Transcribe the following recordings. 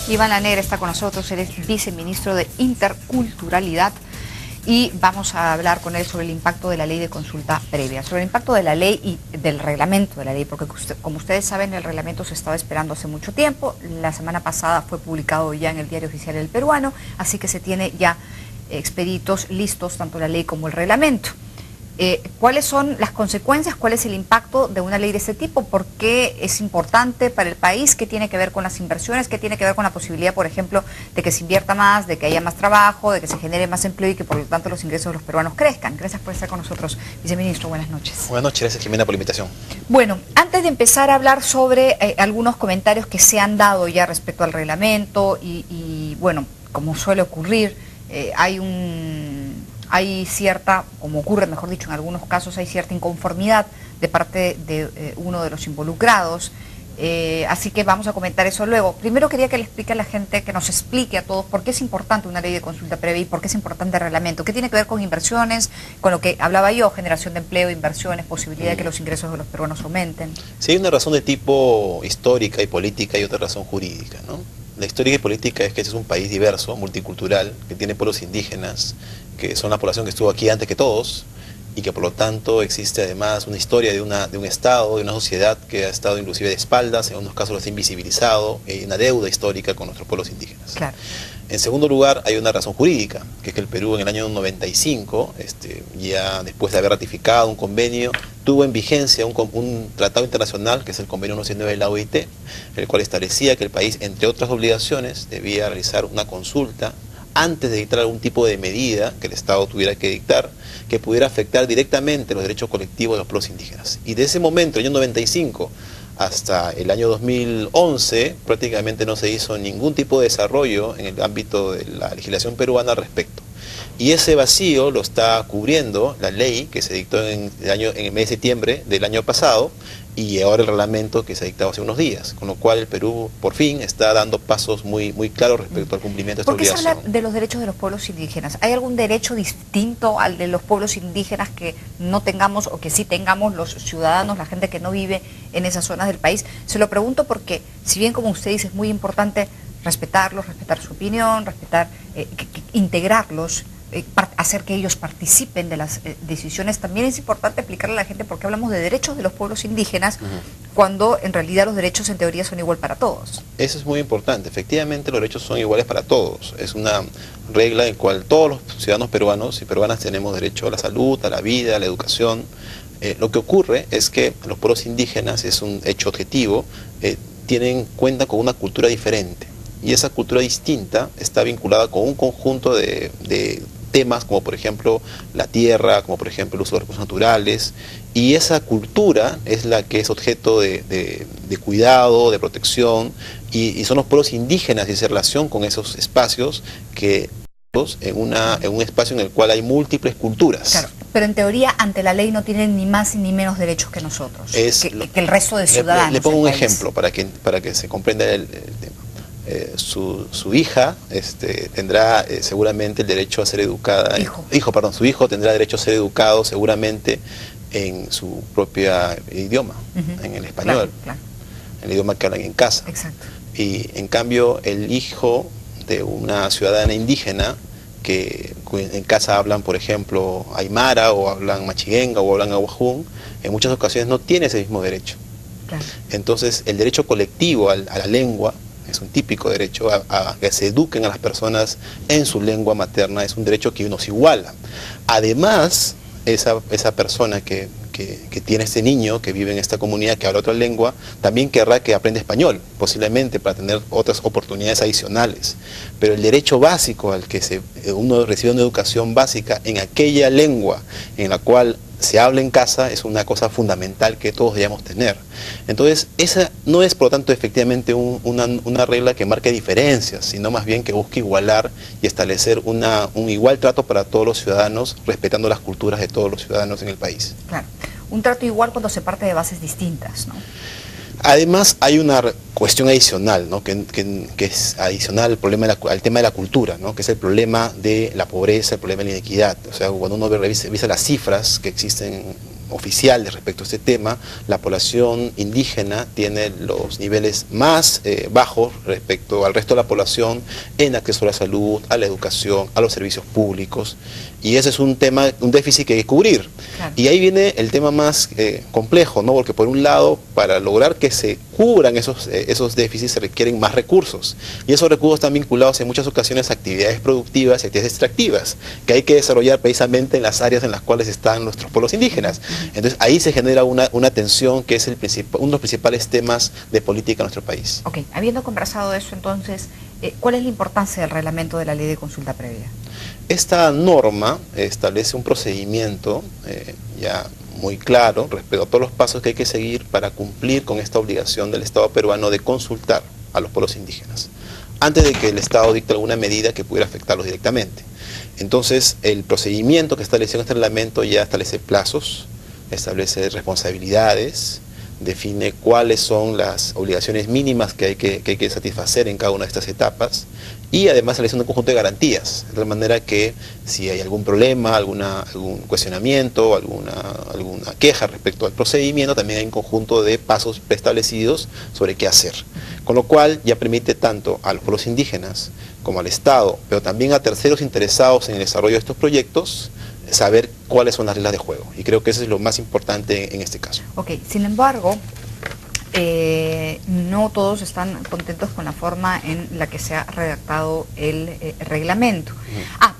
Iván La Negra está con nosotros, él es viceministro de Interculturalidad y vamos a hablar con él sobre el impacto de la ley de consulta previa, sobre el impacto de la ley y del reglamento de la ley, porque como ustedes saben, el reglamento se estaba esperando hace mucho tiempo. La semana pasada fue publicado ya en el Diario Oficial del Peruano, así que se tiene ya expeditos listos tanto la ley como el reglamento. ¿Cuáles son las consecuencias? ¿Cuál es el impacto de una ley de este tipo? ¿Por qué es importante para el país? ¿Qué tiene que ver con las inversiones? ¿Qué tiene que ver con la posibilidad, por ejemplo, de que se invierta más, de que haya más trabajo, de que se genere más empleo y que por lo tanto los ingresos de los peruanos crezcan? Gracias por estar con nosotros, viceministro. Buenas noches. Buenas noches, gracias Jimena por la invitación. Bueno, antes de empezar a hablar sobre algunos comentarios que se han dado ya respecto al reglamento y bueno, como suele ocurrir, hay cierta, como ocurre, mejor dicho, en algunos casos hay cierta inconformidad de parte de uno de los involucrados, así que vamos a comentar eso luego. Primero quería que le explique a la gente, que nos explique a todos por qué es importante una ley de consulta previa y por qué es importante el reglamento, qué tiene que ver con inversiones, con lo que hablaba yo, generación de empleo, inversiones, posibilidad de que los ingresos de los peruanos aumenten. Sí, hay una razón de tipo histórica y política y otra razón jurídica, ¿no? La histórica y política es que este es un país diverso, multicultural, que tiene pueblos indígenas, que son la población que estuvo aquí antes que todos, y que por lo tanto existe además una historia de un Estado, de una sociedad que ha estado inclusive de espaldas, en unos casos lo ha invisibilizado, y hay una deuda histórica con nuestros pueblos indígenas. Claro. En segundo lugar, hay una razón jurídica, que es que el Perú en el año 95, ya después de haber ratificado un convenio, tuvo en vigencia un tratado internacional, que es el convenio 169 de la OIT, el cual establecía que el país, entre otras obligaciones, debía realizar una consulta antes de dictar algún tipo de medida que el Estado tuviera que dictar, que pudiera afectar directamente los derechos colectivos de los pueblos indígenas. Y de ese momento, el año 95, hasta el año 2011, prácticamente no se hizo ningún tipo de desarrollo en el ámbito de la legislación peruana al respecto. Y ese vacío lo está cubriendo la ley que se dictó en el mes de septiembre del año pasado, y ahora el reglamento que se ha dictado hace unos días, con lo cual el Perú por fin está dando pasos muy claros respecto al cumplimiento de esta obligación. ¿Por qué se habla de los derechos de los pueblos indígenas? ¿Hay algún derecho distinto al de los pueblos indígenas que no tengamos o que sí tengamos los ciudadanos, la gente que no vive en esas zonas del país? Se lo pregunto porque, si bien como usted dice es muy importante respetarlos, respetar su opinión, integrarlos, hacer que ellos participen de las decisiones, también es importante explicarle a la gente por qué hablamos de derechos de los pueblos indígenas cuando en realidad los derechos en teoría son igual para todos. Eso es muy importante, efectivamente los derechos son iguales para todos, es una regla en la cual todos los ciudadanos peruanos y peruanas tenemos derecho a la salud, a la vida, a la educación. Lo que ocurre es que los pueblos indígenas, es un hecho objetivo, cuentan con una cultura diferente, y esa cultura distinta está vinculada con un conjunto de temas como por ejemplo la tierra, como por ejemplo el uso de recursos naturales, y esa cultura es la que es objeto de cuidado, de protección, y son los pueblos indígenas y esa relación con esos espacios que en un espacio en el cual hay múltiples culturas. Claro, pero en teoría ante la ley no tienen ni más ni menos derechos que nosotros, que el resto de ciudadanos. Le pongo un ejemplo para que se comprenda el tema. Su hija tendrá seguramente el derecho a ser educada. Su hijo tendrá derecho a ser educado seguramente en su propio idioma, en el español, claro. El idioma que hablan en casa. Exacto. Y en cambio el hijo de una ciudadana indígena que en casa hablan, por ejemplo, aymara o hablan machiguenga o hablan aguajún, en muchas ocasiones no tiene ese mismo derecho. Claro. Entonces el derecho colectivo a la lengua es un típico derecho a que se eduquen a las personas en su lengua materna, es un derecho que nos iguala. Además, esa persona que tiene ese niño que vive en esta comunidad que habla otra lengua, también querrá que aprenda español, posiblemente para tener otras oportunidades adicionales. Pero el derecho básico al que uno recibe una educación básica en aquella lengua en la cual se habla en casa es una cosa fundamental que todos debemos tener. Entonces, esa no es, por lo tanto, efectivamente una regla que marque diferencias, sino más bien que busque igualar y establecer un igual trato para todos los ciudadanos, respetando las culturas de todos los ciudadanos en el país. Claro, un trato igual cuando se parte de bases distintas, ¿no? Además hay una cuestión adicional, ¿no? que es adicional al tema de la cultura, ¿no? Que es el problema de la pobreza, el problema de la inequidad. O sea, cuando uno revisa las cifras que existen oficiales respecto a este tema, la población indígena tiene los niveles más bajos respecto al resto de la población en acceso a la salud, a la educación, a los servicios públicos, y ese es un tema, un déficit que hay que cubrir. Claro. Y ahí viene el tema más complejo, ¿no? Porque por un lado, para lograr que se cubran esos déficits se requieren más recursos, y esos recursos están vinculados en muchas ocasiones a actividades productivas y actividades extractivas, que hay que desarrollar precisamente en las áreas en las cuales están nuestros pueblos indígenas. Entonces ahí se genera una tensión que es uno de los principales temas de política en nuestro país. Ok, habiendo conversado de eso entonces, ¿cuál es la importancia del reglamento de la ley de consulta previa? Esta norma establece un procedimiento ya muy claro respecto a todos los pasos que hay que seguir para cumplir con esta obligación del Estado peruano de consultar a los pueblos indígenas, antes de que el Estado dicte alguna medida que pudiera afectarlos directamente. Entonces, el procedimiento que estableció este reglamento ya establece plazos, establece responsabilidades, define cuáles son las obligaciones mínimas que hay que satisfacer en cada una de estas etapas, y además establece un conjunto de garantías, de tal manera que si hay algún problema, algún cuestionamiento, alguna queja respecto al procedimiento, también hay un conjunto de pasos preestablecidos sobre qué hacer. Con lo cual ya permite tanto a los pueblos indígenas como al Estado, pero también a terceros interesados en el desarrollo de estos proyectos, saber cuáles son las reglas de juego. Y creo que eso es lo más importante en este caso. Ok, sin embargo, no todos están contentos con la forma en la que se ha redactado el reglamento.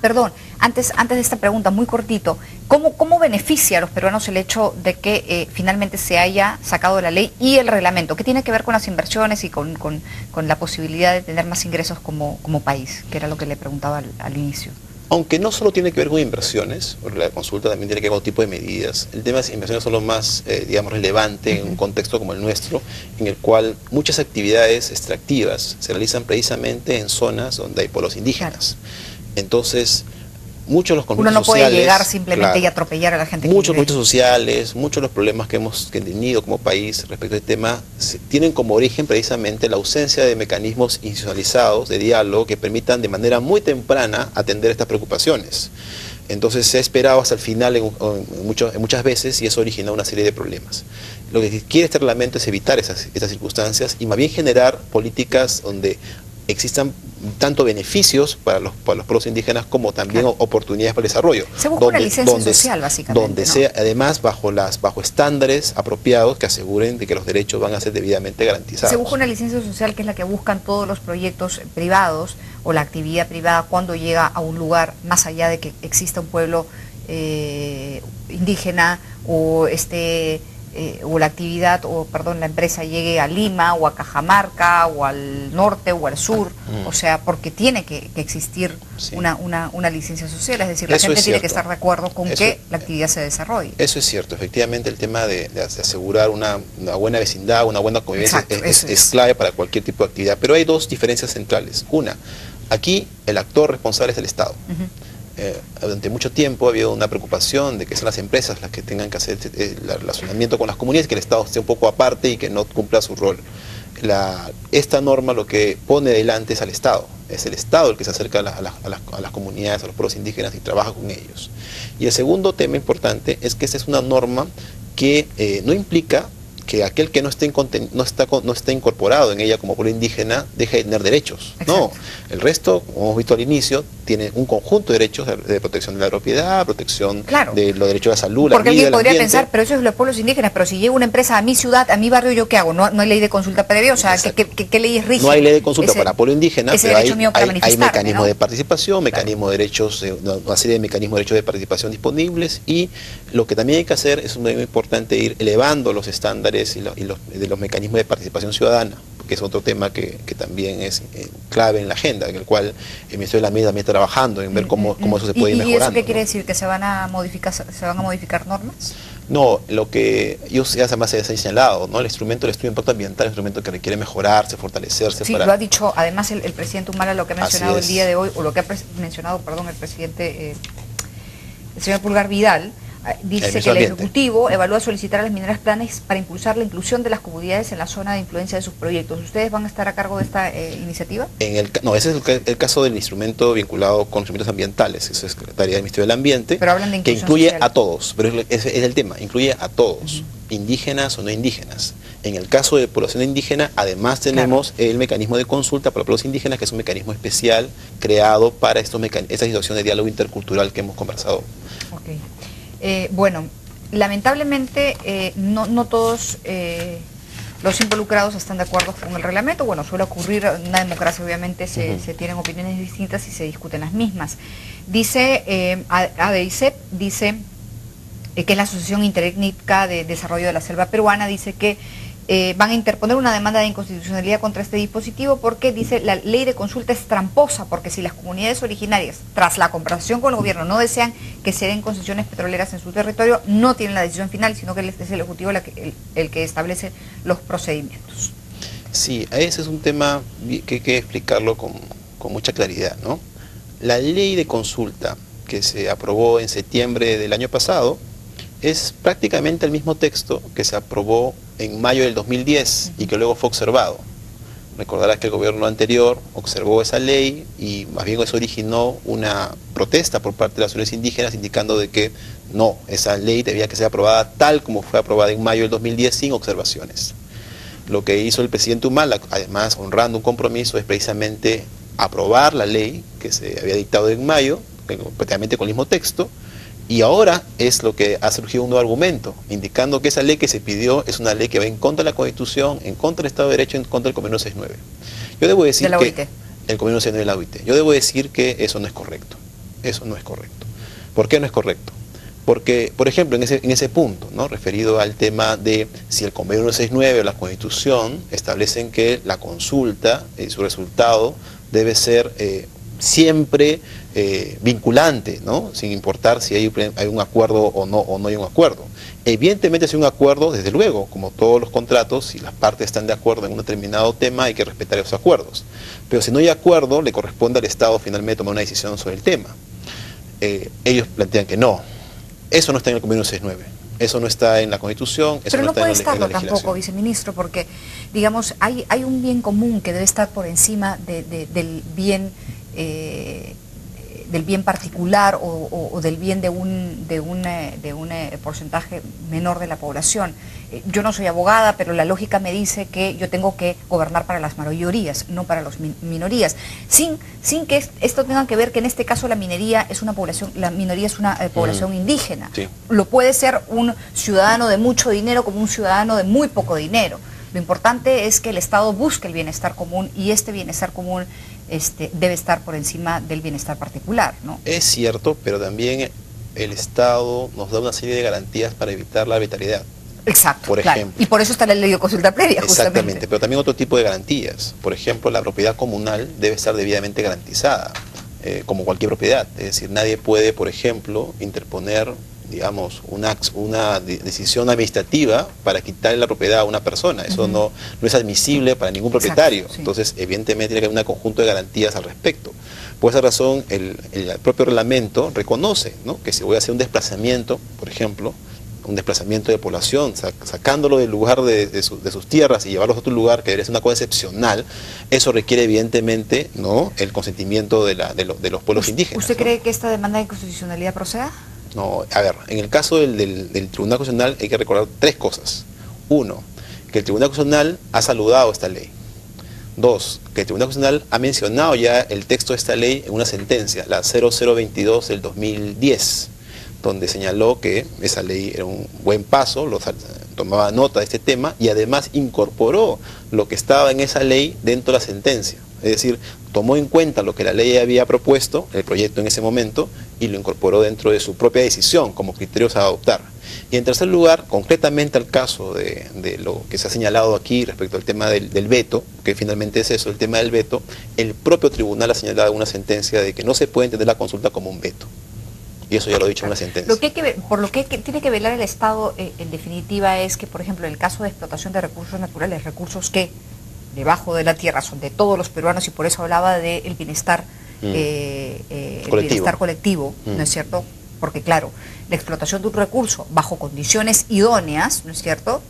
Perdón, antes de esta pregunta, muy cortito, ¿cómo beneficia a los peruanos el hecho de que finalmente se haya sacado la ley y el reglamento? ¿Qué tiene que ver con las inversiones y con la posibilidad de tener más ingresos como país? Que era lo que le preguntaba al inicio. Aunque no solo tiene que ver con inversiones, porque la consulta también tiene que ver con otro tipo de medidas, el tema de las inversiones son lo más, digamos, relevante en un contexto como el nuestro, en el cual muchas actividades extractivas se realizan precisamente en zonas donde hay pueblos indígenas. Entonces, muchos de los conflictos sociales... Uno no puede llegar simplemente claro, y atropellar a la gente. Muchos conflictos sociales, muchos de los problemas que hemos tenido como país respecto al tema, tienen como origen precisamente la ausencia de mecanismos institucionalizados de diálogo que permitan de manera muy temprana atender estas preocupaciones. Entonces se ha esperado hasta el final muchas veces, y eso origina una serie de problemas. Lo que quiere este reglamento es evitar estas circunstancias y más bien generar políticas donde existan tanto beneficios para los pueblos indígenas como también oportunidades para el desarrollo. Se busca una licencia social, básicamente. Donde ¿no? sea, además, bajo estándares apropiados que aseguren de que los derechos van a ser debidamente garantizados. Se busca una licencia social que es la que buscan todos los proyectos privados o la actividad privada cuando llega a un lugar, más allá de que exista un pueblo indígena o o la actividad, la empresa llegue a Lima o a Cajamarca o al norte o al sur, o sea, porque tiene que existir una licencia social, es decir, la gente tiene que estar de acuerdo con que la actividad se desarrolle. Eso es cierto, efectivamente el tema de asegurar una buena vecindad, una buena convivencia es clave para cualquier tipo de actividad, pero hay dos diferencias centrales. Una, aquí el actor responsable es el Estado. Durante mucho tiempo ha habido una preocupación de que sean las empresas las que tengan que hacer el relacionamiento con las comunidades, que el Estado esté un poco aparte y que no cumpla su rol. Esta norma lo que pone delante es al Estado. Es el Estado el que se acerca a las comunidades, a los pueblos indígenas y trabaja con ellos. Y el segundo tema importante es que esta es una norma que no implica que aquel que no esté incorporado en ella como pueblo indígena deje de tener derechos. Exacto. No, el resto, como hemos visto al inicio, tiene un conjunto de derechos de protección de la propiedad, protección de los derechos a la salud, porque la vida, alguien podría el ambiente. Pensar, pero eso es los pueblos indígenas, pero si llega una empresa a mi ciudad, a mi barrio, ¿yo qué hago? No hay ley de consulta previa, o sea, ¿qué leyes rigen? No hay ley de consulta para pueblo indígena, pero hay mecanismos, ¿no? de participación, mecanismos de derechos, una serie de mecanismos de derechos de participación disponibles, y lo que también hay que hacer es muy importante ir elevando los estándares de los mecanismos de participación ciudadana, que es otro tema que también es clave en la agenda, en el cual el Ministerio de la Media también está trabajando en ver cómo eso se puede ir mejorando. ¿Y eso qué quiere decir? ¿Que se van a modificar normas? No, lo que ellos ya además se ha señalado, ¿no? El estudio de impacto ambiental es un instrumento que requiere mejorarse, fortalecerse. Sí, lo ha dicho además el presidente Humala, lo que ha mencionado el día de hoy, o lo que ha mencionado, el presidente, el señor Pulgar Vidal, Dice que el Ejecutivo evalúa solicitar a las mineras planes para impulsar la inclusión de las comunidades en la zona de influencia de sus proyectos. ¿Ustedes van a estar a cargo de esta iniciativa? No, ese es el caso del instrumento vinculado con los instrumentos ambientales, eso es tarea del Ministerio del Ambiente, pero hablan de que incluye social. A todos, pero es el tema, incluye a todos, indígenas o no indígenas. En el caso de población indígena, además tenemos el mecanismo de consulta para pueblos indígenas, que es un mecanismo especial creado para esta situación de diálogo intercultural que hemos conversado. Okay. Bueno, lamentablemente no todos los involucrados están de acuerdo con el reglamento. Bueno, suele ocurrir en una democracia, obviamente se tienen opiniones distintas y se discuten las mismas. Dice, ADICEP dice que es la Asociación Interétnica de Desarrollo de la Selva Peruana, dice que van a interponer una demanda de inconstitucionalidad contra este dispositivo porque, dice, la ley de consulta es tramposa, porque si las comunidades originarias, tras la conversación con el gobierno, no desean que se den concesiones petroleras en su territorio, no tienen la decisión final, sino que es el Ejecutivo el que establece los procedimientos. Sí, ese es un tema que hay que explicarlo con mucha claridad, ¿no? La ley de consulta que se aprobó en septiembre del año pasado es prácticamente el mismo texto que se aprobó en mayo del 2010 y que luego fue observado. Recordarás que el gobierno anterior observó esa ley y más bien eso originó una protesta por parte de las organizaciones indígenas indicando de que no, esa ley debía que ser aprobada tal como fue aprobada en mayo del 2010 sin observaciones. Lo que hizo el presidente Humala, además honrando un compromiso, es precisamente aprobar la ley que se había dictado en mayo, prácticamente con el mismo texto, y ahora es lo que ha surgido un nuevo argumento, indicando que esa ley que se pidió es una ley que va en contra de la Constitución, en contra del Estado de Derecho, en contra del Convenio 69. Yo debo decir que el Convenio 69 de la OIT. Yo debo decir que eso no es correcto. Eso no es correcto. ¿Por qué no es correcto? Porque, por ejemplo, en ese punto, ¿no?, referido al tema de si el Convenio 69 o la Constitución establecen que la consulta y su resultado debe ser siempre vinculante, ¿no?, sin importar si hay un acuerdo o no hay un acuerdo. Evidentemente, si hay un acuerdo, desde luego, como todos los contratos, si las partes están de acuerdo en un determinado tema, hay que respetar esos acuerdos. Pero si no hay acuerdo, le corresponde al Estado finalmente tomar una decisión sobre el tema. Ellos plantean que no. Eso no está en el Convenio 69. Eso no está en la Constitución, eso no está en la legislación. Pero no puede estarlo tampoco, viceministro, porque, digamos, hay un bien común que debe estar por encima del bien particular o del bien de un porcentaje menor de la población. Yo no soy abogada, pero la lógica me dice que yo tengo que gobernar para las mayorías, no para las minorías, sin que esto tenga que ver que en este caso la minoría es una población indígena. Sí. Lo puede ser un ciudadano de mucho dinero como un ciudadano de muy poco dinero. Lo importante es que el Estado busque el bienestar común y este bienestar común debe estar por encima del bienestar particular, ¿no? Es cierto, pero también el Estado nos da una serie de garantías para evitar la arbitrariedad. Exacto, por ejemplo. Y por eso está la ley de consulta previa, exactamente, justamente. Pero también otro tipo de garantías. Por ejemplo, la propiedad comunal debe estar debidamente garantizada, como cualquier propiedad. Es decir, nadie puede, por ejemplo, interponer, digamos, una decisión administrativa para quitarle la propiedad a una persona. Eso no es admisible para ningún propietario. Exacto, sí. Entonces, evidentemente, tiene que haber un conjunto de garantías al respecto. Por esa razón, el propio reglamento reconoce, ¿no?, que si voy a hacer un desplazamiento, por ejemplo, un desplazamiento de población, sacándolo del lugar de sus tierras y llevarlos a otro lugar, que debería ser una cosa excepcional, eso requiere evidentemente, ¿no?, el consentimiento de los pueblos indígenas. ¿Usted ¿no? cree que esta demanda de inconstitucionalidad proceda? No, a ver, en el caso del Tribunal Constitucional hay que recordar tres cosas. Uno, que el Tribunal Constitucional ha saludado esta ley. Dos, que el Tribunal Constitucional ha mencionado ya el texto de esta ley en una sentencia, la 0022 del 2010, donde señaló que esa ley era un buen paso, tomaba nota de este tema y además incorporó lo que estaba en esa ley dentro de la sentencia. Es decir, tomó en cuenta lo que la ley había propuesto, el proyecto en ese momento, y lo incorporó dentro de su propia decisión como criterios a adoptar. Y en tercer lugar, concretamente al caso de lo que se ha señalado aquí respecto al tema del veto, que finalmente es eso, el tema del veto, el propio tribunal ha señalado en una sentencia de que no se puede entender la consulta como un veto. Y eso ya lo he dicho en una sentencia. Por lo que tiene que velar el Estado, en definitiva, es que, por ejemplo, en el caso de explotación de recursos naturales, recursos que debajo de la tierra son de todos los peruanos, y por eso hablaba del bienestar, el bienestar colectivo, ¿no es cierto? porque claro, la explotación de un recurso bajo condiciones idóneas, ¿no es cierto?,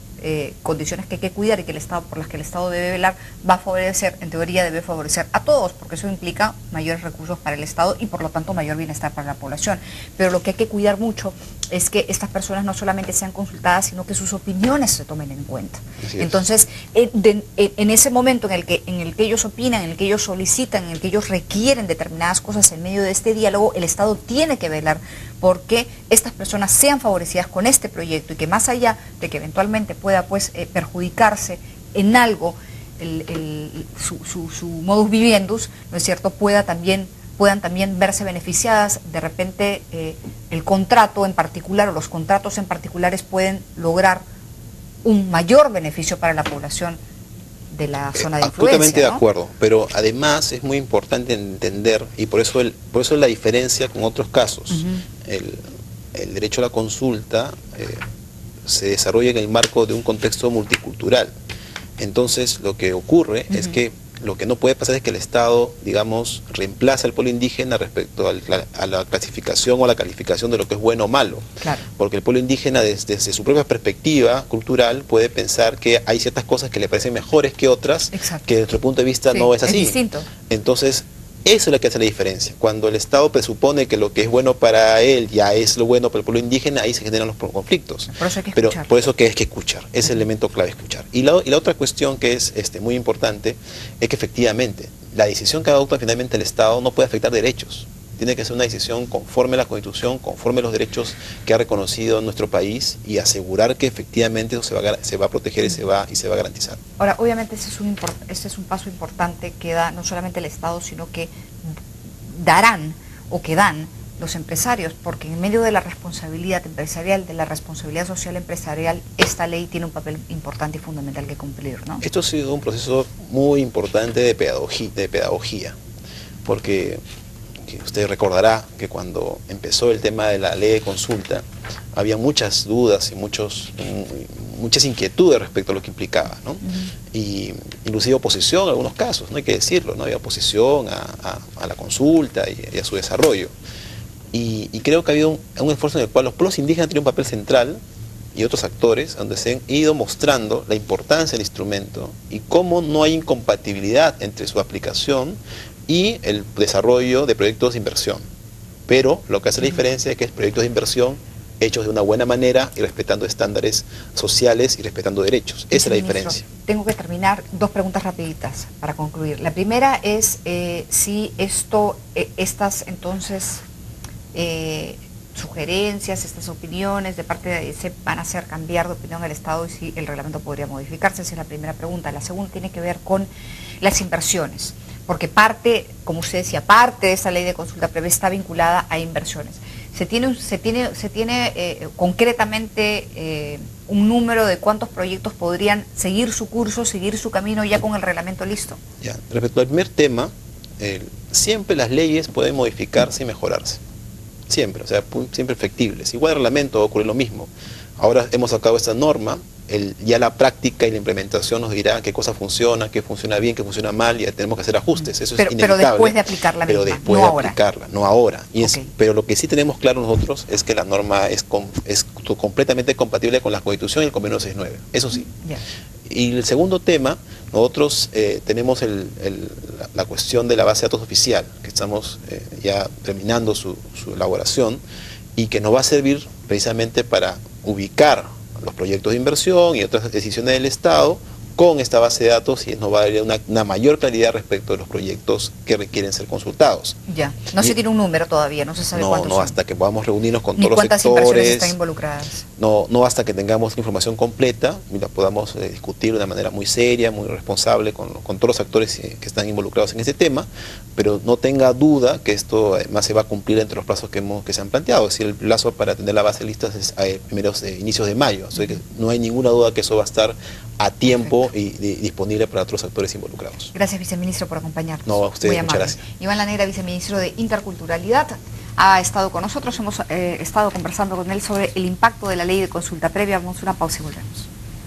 condiciones que hay que cuidar y que el Estado, por las que el Estado debe velar, va a favorecer, en teoría debe favorecer a todos, porque eso implica mayores recursos para el Estado y por lo tanto mayor bienestar para la población. Pero lo que hay que cuidar mucho es que estas personas no solamente sean consultadas, sino que sus opiniones se tomen en cuenta. Entonces, en ese momento en el que ellos opinan, en el que ellos solicitan, en el que ellos requieren determinadas cosas en medio de este diálogo, el Estado tiene que velar porque estas personas sean favorecidas con este proyecto y que más allá de que eventualmente pueda perjudicarse en algo su modus vivendus, ¿no es cierto?, puedan también verse beneficiadas. De repente el contrato en particular o los contratos en particulares pueden lograr un mayor beneficio para la población de la zona de influencia. Absolutamente ¿no? de acuerdo, pero además es muy importante entender, y por eso la diferencia con otros casos. El derecho a la consulta se desarrolla en el marco de un contexto multicultural. Entonces lo que ocurre es que lo que no puede pasar es que el Estado, digamos, reemplace al pueblo indígena respecto a la clasificación o a la calificación de lo que es bueno o malo. Claro. Porque el pueblo indígena desde su propia perspectiva cultural puede pensar que hay ciertas cosas que le parecen mejores que otras, que desde nuestro punto de vista no es así. Es distinto. Entonces, eso es lo que hace la diferencia. Cuando el Estado presupone que lo que es bueno para él ya es lo bueno para el pueblo indígena, ahí se generan los conflictos. Por eso hay que Pero escuchar. por eso que hay que escuchar, es el elemento clave, escuchar. Y la otra cuestión que es muy importante es que efectivamente la decisión que adopta finalmente el Estado no puede afectar derechos. Tiene que ser una decisión conforme a la Constitución, conforme a los derechos que ha reconocido nuestro país y asegurar que efectivamente eso se va a proteger y se va a garantizar. Ahora, obviamente ese es un paso importante que da no solamente el Estado, sino que dan los empresarios, porque en medio de la responsabilidad empresarial, de la responsabilidad social empresarial, esta ley tiene un papel importante y fundamental que cumplir, ¿no? Esto ha sido un proceso muy importante de pedagogía, porque usted recordará que cuando empezó el tema de la ley de consulta, había muchas dudas y muchas inquietudes respecto a lo que implicaba, ¿no? Y inclusive oposición en algunos casos, no hay que decirlo, ¿no? Había oposición a la consulta y a su desarrollo. Y creo que ha habido un esfuerzo en el cual los pueblos indígenas tienen un papel central y otros actores, donde se han ido mostrando la importancia del instrumento y cómo no hay incompatibilidad entre su aplicación y el desarrollo de proyectos de inversión. Pero lo que hace la diferencia es que es proyectos de inversión hechos de una buena manera y respetando estándares sociales y respetando derechos. Esa es la diferencia. Tengo que terminar, 2 preguntas rapiditas para concluir. La primera es si estas entonces sugerencias, estas opiniones de parte de ADC van a hacer cambiar de opinión al Estado y si el reglamento podría modificarse. Esa es la primera pregunta. La segunda tiene que ver con las inversiones, porque parte, como usted decía, parte de esta ley de consulta previa está vinculada a inversiones. ¿Se tiene concretamente un número de cuántos proyectos podrían seguir su curso, seguir su camino ya con el reglamento listo? Ya, respecto al primer tema, siempre las leyes pueden modificarse y mejorarse. Siempre, o sea, siempre factibles. Igual el reglamento ocurre lo mismo. Ahora hemos sacado esta norma, ya la práctica y la implementación nos dirá qué cosa funciona, qué funciona bien, qué funciona mal, y ya tenemos que hacer ajustes. Eso es inevitable. Pero después de aplicarla misma, pero después de aplicarla, no ahora. Pero lo que sí tenemos claro nosotros es que la norma es completamente compatible con la Constitución y el Convenio 69. Eso sí. Yeah. Y el segundo tema, nosotros tenemos la cuestión de la base de datos oficial, que estamos ya terminando su elaboración, y que nos va a servir precisamente para ubicar los proyectos de inversión y otras decisiones del Estado con esta base de datos, y nos va a dar una mayor claridad respecto de los proyectos que requieren ser consultados. Ya, no se tiene un número todavía, no se sabe cuántos son. Hasta que podamos reunirnos con todos los sectores. ¿Cuántas inversiones están involucradas? No hasta que tengamos información completa y la podamos discutir de una manera muy seria, muy responsable con todos los actores que están involucrados en este tema, pero no tenga duda que esto además se va a cumplir entre los plazos que se han planteado. Es decir, el plazo para tener la base lista es inicios de mayo, o sea que no hay ninguna duda que eso va a estar a tiempo y disponible para otros actores involucrados. Gracias, viceministro, por acompañarnos. No, a ustedes, muchas gracias. Iván La Negra, viceministro de Interculturalidad, ha estado con nosotros, hemos estado conversando con él sobre el impacto de la ley de consulta previa. Vamos a una pausa y volvemos.